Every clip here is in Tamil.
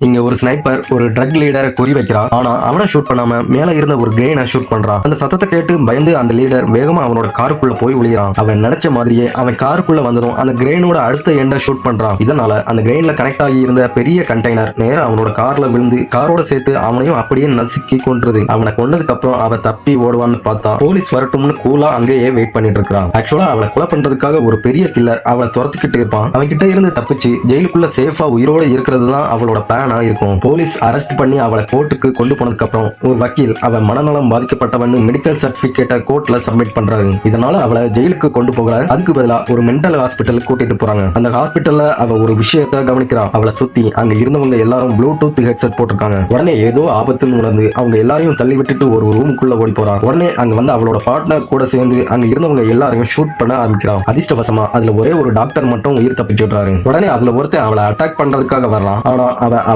இங்க ஒரு ஸ்னைப்பர் ஒரு ட்ரக் லீடரை குறி வைக்கிறான். ஆனா அவனை ஷூட் பண்ணாம மேல இருந்த ஒரு கிரெயினை ஷூட் பண்றான். அந்த சத்தத்தை கேட்டு பயந்து அந்த லீடர் வேகமா அவனோட காருக்குள்ள போய் ஒளியறான். அவன் நினைச்ச மாதிரியே அவன் காருக்குள்ள வந்ததும் அந்த கிரெயினோட அடுத்த எண்டை ஷூட் பண்றான். இதனால அந்த கிரெயின்ல கனெக்ட் ஆகி இருந்த பெரிய கண்டெய்னர் நேரா அவனோட கார்ல விழுந்து காரோட சேர்த்து அவனையும் அப்படியே நசுக்கி கொன்றது. அவனை கொன்னதுக்கு அப்புறம் அவ தப்பி ஓடுவான்னு பார்த்தா போலீஸ் வரட்டும்னு கூலா அங்கேயே வெயிட் பண்ணிட்டு இருக்கான். ஆக்சுவலா அவளை கொலை பண்றதுக்காக ஒரு பெரிய கில்லர் அவளை துரத்துக்கிட்டு இருப்பான். அவன் கிட்ட இருந்து தப்பிச்சு ஜெயிலுக்குள்ள சேஃபா உயிரோட இருக்கிறது தான் அவளோட பிளான் இருக்கும். போலீஸ் அரெஸ்ட் பண்ணி அவளை கோர்ட்டுக்கு கொண்டு போனதுக்கு அப்புறம் ஒரு வக்கீல் அவன் மனநலம் பாதிக்கப்பட்டவன் மெடிக்கல் சர்டிபிகேட்டை கோர்ட்ல சப்மிட் பண்றாரு. இதனால அவளை ஜெயிலுக்கு கொண்டு போகல, அதுக்கு பதிலா ஒரு மென்டல் ஹாஸ்பிட்டலுக்கு கூட்டிட்டு போறாங்க. அந்த ஹாஸ்பிட்டல்ல அவ ஒரு விஷயத்தை கவனிக்கிறான். அவளை சுத்தி அங்க இருந்தவங்க எல்லாரும் ப்ளூடூத் ஹெட்செட் போட்டிருக்காங்க. உடனே ஏதோ ஆபத்துன்னு உணர்ந்து அவங்க எல்லாரையும் தள்ளி விட்டுட்டு ஒரு ரூமுக்குள்ள ஓடி போறான். உடனே அங்க வந்து அவளோட பார்ட்னர் கூட சேர்ந்து அங்க இருந்தவங்க எல்லாரையும் ஷூட் பண்ண ஆரம்பிக்கிறான். அதிர்ஷ்டவசமா அதுல ஒரே ஒரு டாக்டர் மட்டும் உயிர் தப்பிச்சு விடுறாரு. உடனே அதுல ஒருத்தன் அவளை அட்டாக் பண்றதுக்காக வர்றான். ஆனா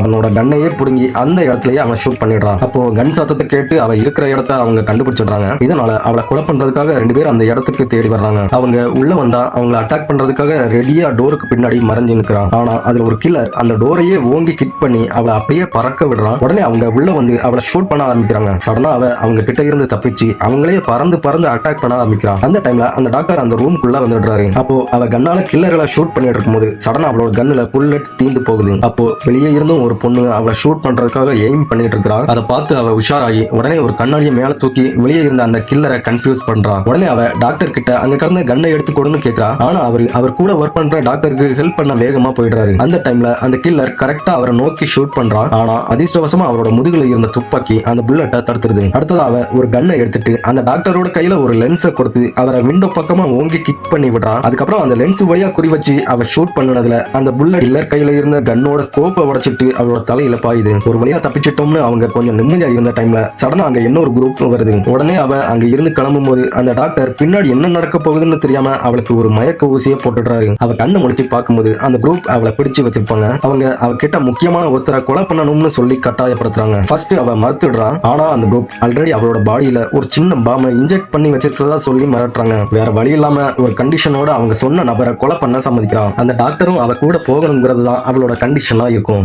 அவனோட கண்ணையே புடுங்கி அந்த இடத்துலயே அவன் ஷூட் பண்ணிடுறான். அப்போ கன் சத்தத்தை கேட்டு அவ இருக்கிற இடத்த அவங்க கண்டுபிடிச்சிடுறாங்க. இதனால அவளை கொலை பண்றதுக்காக 2 பேர் அந்த இடத்துக்கு தேடி வர்றாங்க. அவங்க உள்ள வந்தா அவங்களை அட்டாக் பண்றதுக்காக ரெடியா டோருக்கு பின்னாடி மறைஞ்சு நிற்கிறான். ஆனா அதுல ஒரு கில்லர் அந்த டோரையே ஓங்கி கிட் பண்ணி அவளை அப்படியே பறக்க விடுறான். உடனே அவங்க உள்ள வந்து அவளை ஷூட் பண்ண ஆரம்பிக்கிறாங்க. சடனா அவங்க கிட்ட இருந்து தப்பிச்சு அவங்களே பறந்து அட்டாக் பண்ண ஆரம்பிக்கிறான். அந்த டைம்ல அந்த டாக்டர் அந்த ரூமுக்குள்ள வந்துடுறாரு. அப்போ அவ கண்ணால கில்லர்களை ஷூட் பண்ணிட்டு இருக்கும்போது சடனா அவளோட கண்ணுல புல்லட் தீந்து போகுது. அப்போ வெளியே இருந்தும் ஒரு பொண்ணு அவளை ஷூட் பண்றதுக்காக எய்ம் பண்ணிட்டு இருக்கா. அதை பார்த்து அவ உஷாராகி உடனே ஒரு கண்ணாடியை மேல தூக்கி வெளியே இருந்த அந்த கில்லரை கன்ஃபியூஸ் பண்றான். உடனே அவ டாக்டர் கிட்ட அங்க கடந்த கண்ணை எடுத்து கொடுன்னு கேட்கிறா. ஆனா அவர் கூட ஒர்க் பண்ற டாக்டருக்கு ஹெல்ப் பண்ண வேகமா போயிடுறாரு. அந்த டைம்ல அந்த கில்லர் கரெக்டா அவரை நோக்கி ஷூட் பண்றான். ஆனா அதிர்ஷ்டவசமா அவரோட முதுகுல இருந்த துப்பாக்கி அந்த புல்லட்டை தடுத்துருது. அடுத்தது அவ ஒரு கண்ணை எடுத்துட்டு அந்த டாக்டரோட கையில ஒரு லென்ஸை கொடுத்து அவரை விண்டோ பக்கமா ஓங்கி கிக் பண்ணி விடுறான். அதுக்கப்புறம் அந்த லென்ஸ் வழியா குறி வச்சு அவ ஷூட் பண்ணதுல அந்த புல்லட் கில்லர் கையில இருந்த கன்னோட ஸ்கோப்பை உடைச்சிட்டு அவரோட தலையில பாயுது. ஒரு வழியா தப்பிச்சிட்டோம்னு அவங்க கொஞ்சம் நிம்மதியா இருந்த டைம்ல சடனா அங்க இன்னொரு குரூப் வருது. உடனே அவ அங்க இருந்து கிளம்பும் போது அந்த டாக்டர் பின்னாடி என்ன நடக்க போகுதுன்னு தெரியாம அவளுக்கு ஒரு மயக்க ஊசியை போட்டுடுறாரு. அவ கண்ணை முடிச்சு பார்க்கும்போது அந்த குரூப் அவளை பிடிச்சு வச்சிருப்பாங்க. அவங்க அவ கிட்ட முக்கியமான ஒருத்தரை கொலை பண்ணணும்னு சொல்லி கட்டாயப்படுத்துறாங்க. ஃபர்ஸ்ட் அவ மறுத்துடுறான். ஆனா அந்த குரூப் ஆல்ரெடி அவளோட பாடியில ஒரு சின்ன பாம்பை இன்ஜெக்ட் பண்ணி வச்சிருக்கிறதா சொல்லி மிரட்டுறாங்க. வேற வழி இல்லாம ஒரு கண்டிஷனோட அவங்க சொன்ன நபரை கொலை பண்ண சம்மதிக்கிறான். அந்த டாக்டரும் அவ கூட போகணுங்கிறது தான் அவளோட கண்டிஷனா இருக்கும்.